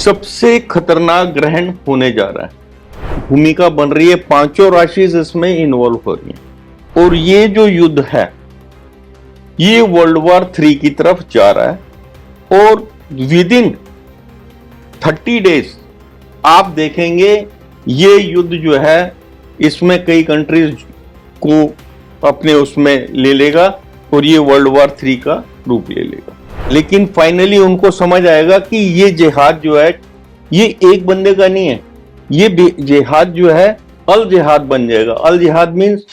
सबसे खतरनाक ग्रहण होने जा रहा है। भूमिका बन रही है, पांचों राशि इसमें इन्वॉल्व हो रही है और ये जो युद्ध है ये वर्ल्ड वॉर 3 की तरफ जा रहा है और विद इन 30 डेज आप देखेंगे ये युद्ध जो है इसमें कई कंट्रीज को अपने उसमें ले लेगा और ये वर्ल्ड वॉर 3 का रूप ले लेगा। लेकिन फाइनली उनको समझ आएगा कि ये जिहाद जो है ये एक बंदे का नहीं है, ये जिहाद जो है अल जिहाद बन जाएगा। अल जिहाद मींस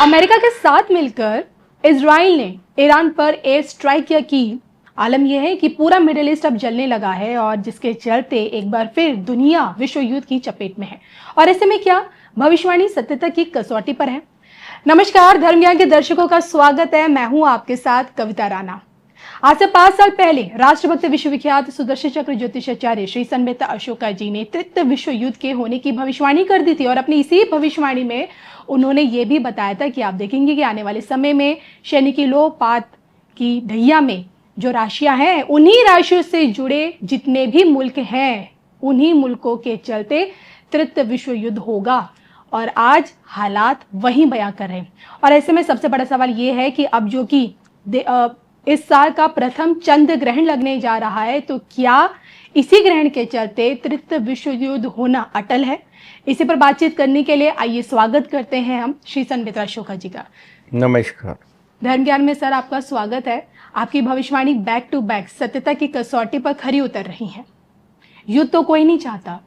अमेरिका के साथ मिलकर इजराइल ने ईरान पर एयर स्ट्राइक किया की आलम यह है कि पूरा मिडिल ईस्ट अब जलने लगा है और जिसके चलते एक बार फिर दुनिया विश्व युद्ध की चपेट में है। और ऐसे में क्या भविष्यवाणी सत्यता की कसौटी पर है? नमस्कार, धर्म ज्ञान के दर्शकों का स्वागत है। मैं हूं आपके साथ कविता राणा। आज से 5 साल पहले राष्ट्रभक्त विश्वविख्यात सुदर्शन चक्र ज्योतिषाचार्य श्री संवेता अशोका जी ने तृतीय विश्व युद्ध के होने की भविष्यवाणी कर दी थी और अपनी इसी भविष्यवाणी में उन्होंने ये भी बताया था कि आप देखेंगे कि आने वाले समय में शनि की लोपात की ढैया में जो राशियां हैं उन्हीं राशियों से जुड़े जितने भी मुल्क हैं उन्हीं मुल्कों के चलते तृतीय विश्व युद्ध होगा और आज हालात वही बयां कर रहे हैं। और ऐसे में सबसे बड़ा सवाल ये है कि अब जो कि इस साल का प्रथम चंद्र ग्रहण लगने जा रहा है तो क्या इसी ग्रहण के चलते तृतीय विश्व युद्ध होना अटल है? इसी पर बातचीत करने के लिए आइए स्वागत करते हैं हम श्री संवेता अशोका जी का। नमस्कार। धर्म ज्ञान में सर आपका स्वागत है। आपकी भविष्यवाणी बैक टू बैक सत्यता की कसौटी पर खरी उतर रही है। युद्ध तो कोई नहीं चाहता,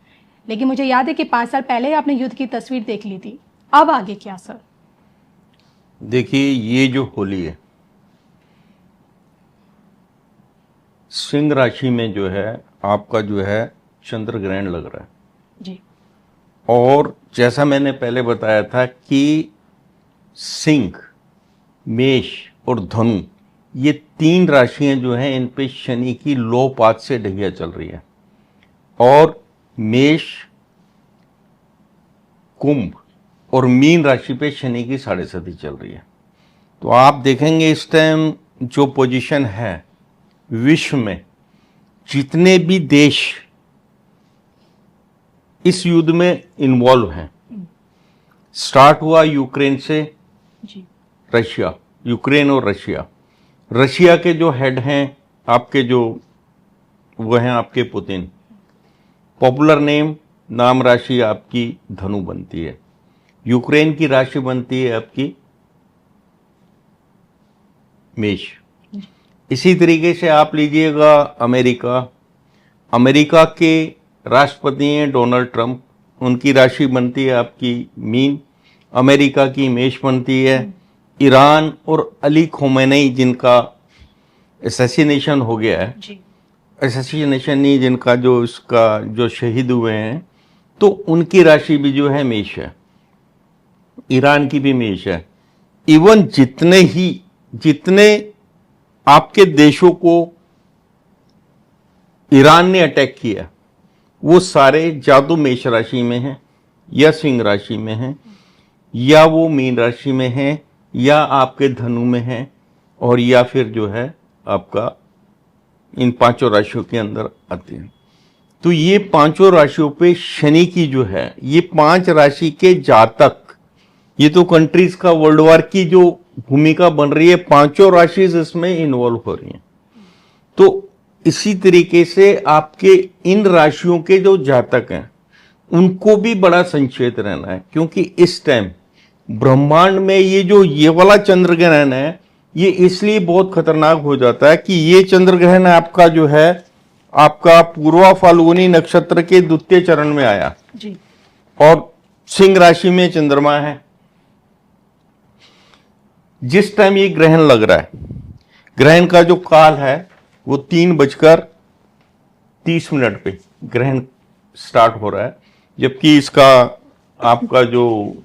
लेकिन मुझे याद है कि 5 साल पहले आपने युद्ध की तस्वीर देख ली थी। अब आगे क्या सर? देखिए, ये जो होली है सिंह राशि में जो है आपका जो है चंद्र ग्रहण लग रहा है जी। और जैसा मैंने पहले बताया था कि सिंह, मेष और धनु ये 3 राशियां जो हैं इन पे शनि की लो पात से ढैया चल रही है और मेष, कुंभ और मीन राशि पे शनि की 7.5 चल रही है। तो आप देखेंगे इस टाइम जो पोजीशन है विश्व में, जितने भी देश इस युद्ध में इन्वॉल्व हैं, स्टार्ट हुआ यूक्रेन से जी। रशिया, यूक्रेन और रशिया। रशिया के जो हेड हैं आपके जो वो हैं आपके पुतिन, पॉपुलर नाम राशि आपकी धनु बनती है। यूक्रेन की राशि बनती है आपकी मेष। इसी तरीके से आप लीजिएगा अमेरिका के राष्ट्रपति हैं डोनाल्ड ट्रंप, उनकी राशि बनती है आपकी मीन, अमेरिका की मेष बनती है। ईरान और अली खोमेनी जिनका असैसिनेशन हो गया है, असैसिनेशन नहीं, जिनका जो इसका जो शहीद हुए हैं, तो उनकी राशि भी जो है मेष है, ईरान की भी मेष है। इवन जितने आपके देशों को ईरान ने अटैक किया वो सारे जादू मेष राशि में हैं या सिंह राशि में हैं या वो मीन राशि में हैं या आपके धनु में हैं और या फिर जो है आपका इन 5 राशियों के अंदर आते हैं। तो ये 5 राशियों पे शनि की जो है ये 5 राशि के जातक, ये तो कंट्रीज का वर्ल्ड वॉर की जो भूमिका बन रही है, 5 राशि इसमें इन्वॉल्व हो रही हैं। तो इसी तरीके से आपके इन राशियों के जो जातक हैं उनको भी बड़ा संचेत रहना है, क्योंकि इस टाइम ब्रह्मांड में ये वाला चंद्र ग्रहण है ये इसलिए बहुत खतरनाक हो जाता है कि ये चंद्र ग्रहण आपका जो है आपका पूर्वा फाल्गुनी नक्षत्र के द्वितीय चरण में आया जी। और सिंह राशि में चंद्रमा है। जिस टाइम ये ग्रहण लग रहा है, ग्रहण का जो काल है वो 3:30 पे ग्रहण स्टार्ट हो रहा है, जबकि इसका आपका जो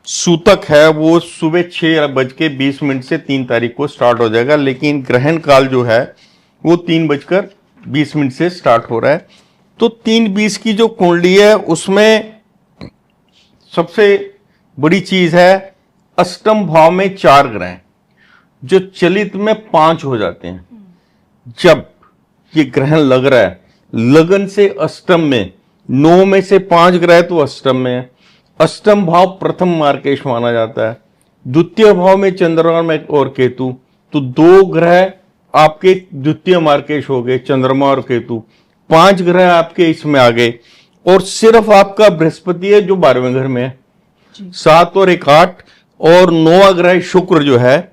सूतक है वो सुबह 6:20 से 3 तारीख को स्टार्ट हो जाएगा, लेकिन ग्रहण काल जो है वो 3:20 से स्टार्ट हो रहा है। तो 3:20 की जो कुंडली है उसमें सबसे बड़ी चीज है अष्टम भाव में 4 ग्रह जो चलित में 5 हो जाते हैं। जब ये ग्रहण लग रहा है लगन से अष्टम में, 9 में से 5 ग्रह तो अष्टम में है। अष्टम भाव प्रथम मार्केश माना जाता है। द्वितीय भाव में चंद्रमा और केतु, तो 2 ग्रह आपके द्वितीय मार्केश हो गए, चंद्रमा और केतु। 5 ग्रह आपके इसमें आ गए, और सिर्फ आपका बृहस्पति है जो 12वें घर में है। 7 और 1 8, और 9वां ग्रह शुक्र जो है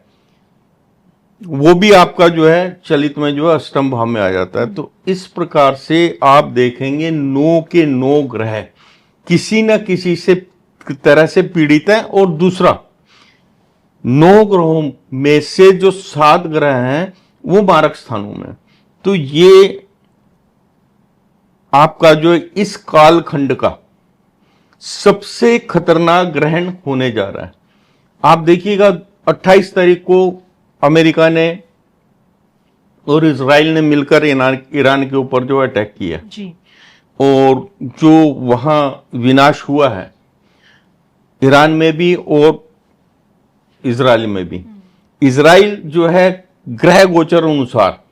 वो भी आपका जो है चलित में जो है अष्टम भाव में आ जाता है। तो इस प्रकार से आप देखेंगे 9 के 9 ग्रह किसी न किसी से तरह से पीड़ित है। और दूसरा, 9 ग्रहों में से जो 7 ग्रह हैं वो मारक स्थानों में। तो ये आपका जो इस कालखंड का सबसे खतरनाक ग्रहण होने जा रहा है। आप देखिएगा 28 तारीख को अमेरिका ने और इजराइल ने मिलकर ईरान के ऊपर जो अटैक किया जी। और जो वहां विनाश हुआ है ईरान में भी और इजराइल में भी। इजराइल जो है ग्रह गोचर अनुसार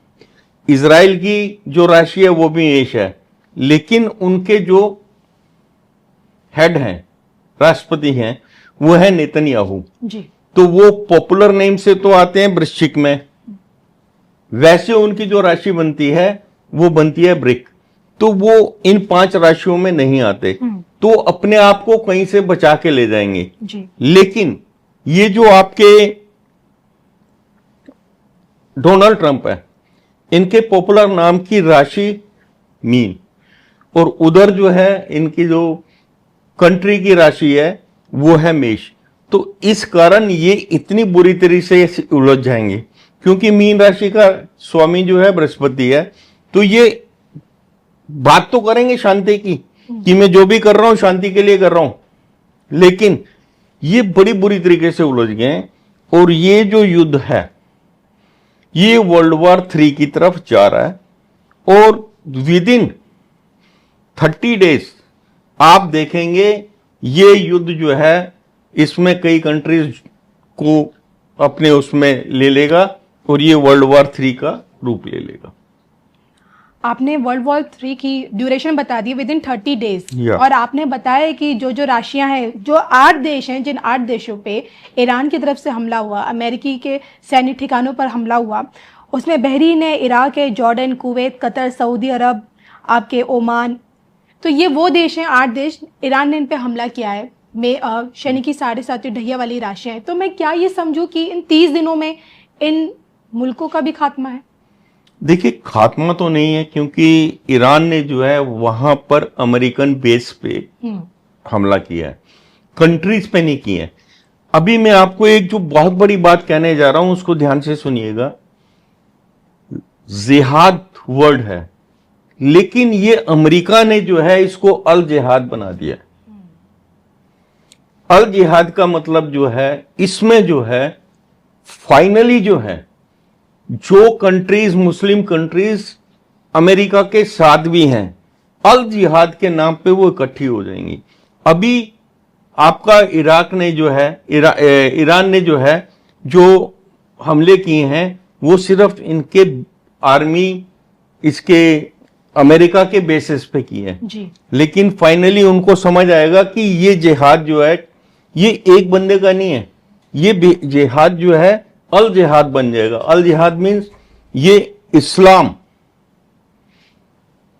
इजराइल की जो राशि है वो भी मेष है, लेकिन उनके जो हेड हैं, राष्ट्रपति हैं, वो है नेतन्याहू जी। तो वो पॉपुलर नेम से तो आते हैं वृश्चिक में, वैसे उनकी जो राशि बनती है वो बनती है वृक। तो वो इन 5 राशियों में नहीं आते, तो अपने आप को कहीं से बचा के ले जाएंगे जी। लेकिन ये जो आपके डोनाल्ड ट्रंप है, इनके पॉपुलर नाम की राशि मीन, और उधर जो है इनकी जो कंट्री की राशि है वो है मेष। तो इस कारण ये इतनी बुरी तरीके से उलझ जाएंगे, क्योंकि मीन राशि का स्वामी जो है बृहस्पति है। तो ये बात तो करेंगे शांति की कि मैं जो भी कर रहा हूं शांति के लिए कर रहा हूं, लेकिन ये बड़ी बुरी तरीके से उलझ गए। और ये जो युद्ध है ये वर्ल्ड वॉर 3 की तरफ जा रहा है, और विद इन 30 डेज आप देखेंगे ये युद्ध जो है इसमें कई कंट्रीज को अपने उसमें ले लेगा और ये वर्ल्ड वॉर 3 का रूप ले लेगा। आपने वर्ल्ड वॉर 3 की ड्यूरेशन बता दी विद इन 30 डेज, या। और आपने बताया कि जो जो राशियां हैं, जो 8 देश हैं, जिन 8 देशों पे ईरान की तरफ से हमला हुआ, अमेरिकी के सैन्य ठिकानों पर हमला हुआ, उसमें बहरीन है, इराक है, जॉर्डन, कुवैत, कतर, सऊदी अरब, आपके ओमान। तो ये वो देश हैं, 8 देश, ईरान ने इन पे हमला किया है। में शनि की 7.5 ढैया वाली राशियां हैं। तो मैं क्या ये समझूं कि इन 30 दिनों में इन मुल्कों का भी खात्मा है? देखिए, खात्मा तो नहीं है, क्योंकि ईरान ने जो है वहां पर अमेरिकन बेस पे हमला किया है, कंट्रीज पे नहीं किया है। अभी मैं आपको एक जो बहुत बड़ी बात कहने जा रहा हूं उसको ध्यान से सुनिएगा। जिहाद वर्ड है, लेकिन ये अमेरिका ने जो है इसको अल जिहाद बना दिया। अल जिहाद का मतलब जो है इसमें जो है फाइनली जो है जो कंट्रीज, मुस्लिम कंट्रीज अमेरिका के साथ भी हैं, अल जिहाद के नाम पे वो इकट्ठी हो जाएंगी। अभी आपका इराक ने जो है ईरान ने जो है जो हमले किए हैं वो सिर्फ इनके आर्मी इसके अमेरिका के बेसिस पे किए हैं जी। लेकिन फाइनली उनको समझ आएगा कि ये जिहाद जो है ये एक बंदे का नहीं है, ये जिहाद जो है अल जिहाद बन जाएगा। अल जिहाद मीन्स ये इस्लाम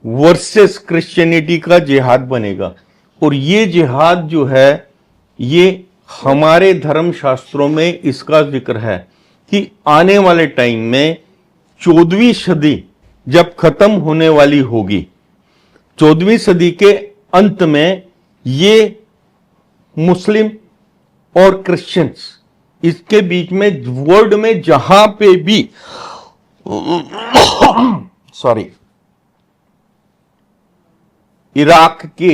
वर्सेस क्रिश्चियनिटी का जिहाद बनेगा। और ये जिहाद जो है ये हमारे धर्म शास्त्रों में इसका जिक्र है कि आने वाले टाइम में 14वीं सदी जब खत्म होने वाली होगी, 14वीं सदी के अंत में ये मुस्लिम और क्रिश्चियंस इसके बीच में वर्ल्ड में जहां पे भी सॉरी इराक के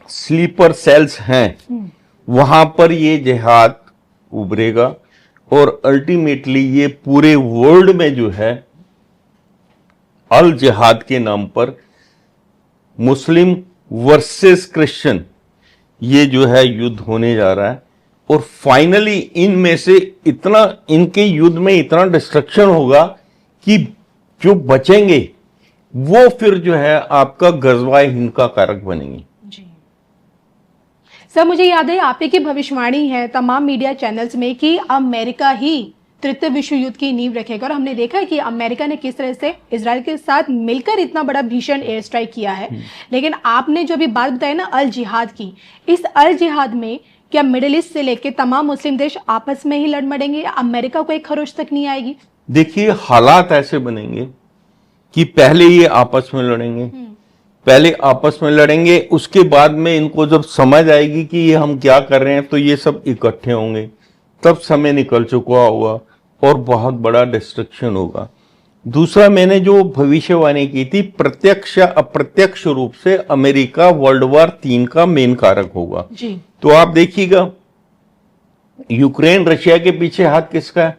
स्लीपर सेल्स हैं वहां पर ये जिहाद उभरेगा और अल्टीमेटली ये पूरे वर्ल्ड में जो है अल जिहाद के नाम पर मुस्लिम वर्सेस क्रिश्चियन ये जो है युद्ध होने जा रहा है। और फाइनली इनमें से इतना, इनके युद्ध में इतना डिस्ट्रक्शन होगा कि जो बचेंगे वो फिर जो है आपका गजवा हिंद का कारक बनेंगे। जी सर, मुझे याद है आप ही की भविष्यवाणी है तमाम मीडिया चैनल्स में कि अमेरिका ही तृतीय विश्व युद्ध की नींव रखेगा, और हमने देखा है कि अमेरिका ने किस तरह से इजराइल के साथ मिलकर इतना बड़ा भीषण एयर स्ट्राइक किया है। लेकिन आपने जो अभी बात बताई ना अल जिहाद की, इस अल जिहाद में क्या मिडिल ईस्ट से लेकर तमाम मुस्लिम देश आपस में ही लड़ मरेंगे या अमेरिका को एक खरोच तक नहीं आएगी? देखिए, हालात ऐसे बनेंगे कि पहले ये आपस में लड़ेंगे, पहले आपस में लड़ेंगे, उसके बाद में इनको जब समझ आएगी कि ये हम क्या कर रहे हैं तो ये सब इकट्ठे होंगे, तब समय निकल चुका होगा और बहुत बड़ा डिस्ट्रक्शन होगा। दूसरा, मैंने जो भविष्यवाणी की थी, प्रत्यक्ष या अप्रत्यक्ष रूप से अमेरिका वर्ल्ड वॉर 3 का मेन कारक होगा जी। तो आप देखिएगा, यूक्रेन रशिया के पीछे हाथ किसका है?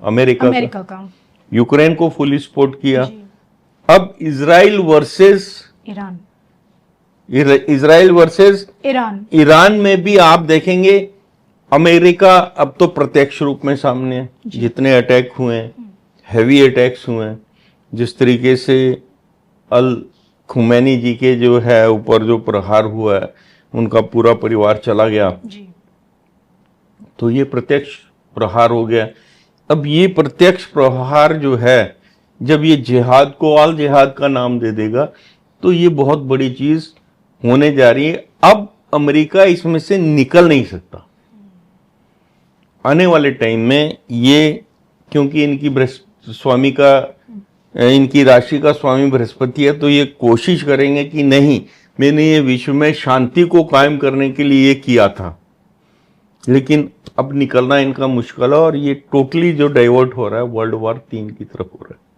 अमेरिका का। यूक्रेन को फुल सपोर्ट किया। जी। अब Israel versus Iran, Israel versus Iran, Iran में भी आप देखेंगे अमेरिका अब तो प्रत्यक्ष रूप में सामने है। जितने अटैक हुए हैं, हैवी अटैक्स हुए हैं, जिस तरीके से अल खुमैनी जी के जो है ऊपर जो प्रहार हुआ है, उनका पूरा परिवार चला गया, जी। तो ये प्रत्यक्ष प्रहार हो गया। अब ये प्रत्यक्ष प्रहार जो है, जब ये जिहाद को अल जिहाद का नाम दे देगा तो ये बहुत बड़ी चीज होने जा रही है। अब अमेरिका इसमें से निकल नहीं सकता आने वाले टाइम में। ये क्योंकि इनकी स्वामी का, इनकी राशि का स्वामी बृहस्पति है, तो ये कोशिश करेंगे कि नहीं, मैंने ये विश्व में शांति को कायम करने के लिए ये किया था, लेकिन अब निकलना इनका मुश्किल है और ये टोटली जो डाइवर्ट हो रहा है वर्ल्ड वॉर 3 की तरफ हो रहा है।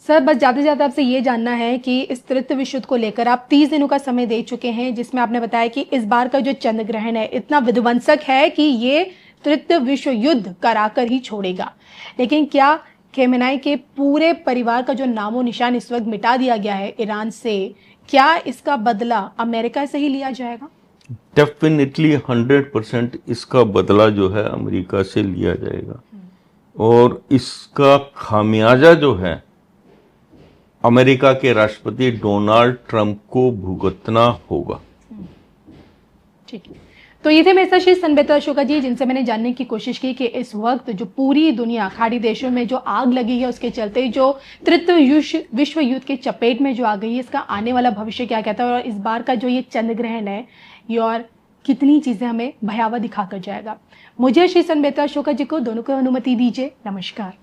सर, बस जाते जाते आपसे ये जानना है कि इस तृतीय विश्व युद्ध को लेकर आप 30 दिनों का समय दे चुके हैं, जिसमें आपने बताया कि इस बार का जो चंद्र ग्रहण है इतना विध्वंसक है कि ये तृतीय विश्व युद्ध कराकर ही छोड़ेगा। लेकिन क्या खेमेनाई के पूरे परिवार का जो नामो निशान इस वक्त मिटा दिया गया है ईरान से, क्या इसका बदला अमेरिका से ही लिया जाएगा? डेफिनेटली 100% इसका बदला जो है अमेरिका से लिया जाएगा और इसका खामियाजा जो है अमेरिका के राष्ट्रपति डोनाल्ड ट्रंप को भुगतना होगा। ठीक है, तो ये थे मेरे साथ श्री संबिता अशोका जी, जिनसे मैंने जानने की कोशिश की कि इस वक्त जो पूरी दुनिया खाड़ी देशों में जो आग लगी है, उसके चलते जो तृतीय विश्व युद्ध के चपेट में जो आ गई है, इसका आने वाला भविष्य क्या कहता है और इस बार का जो ये चंद्र ग्रहण है ये और कितनी चीजें हमें भयावह दिखाकर जाएगा। मुझे श्री संबिता अशोका जी को दोनों को अनुमति दीजिए। नमस्कार।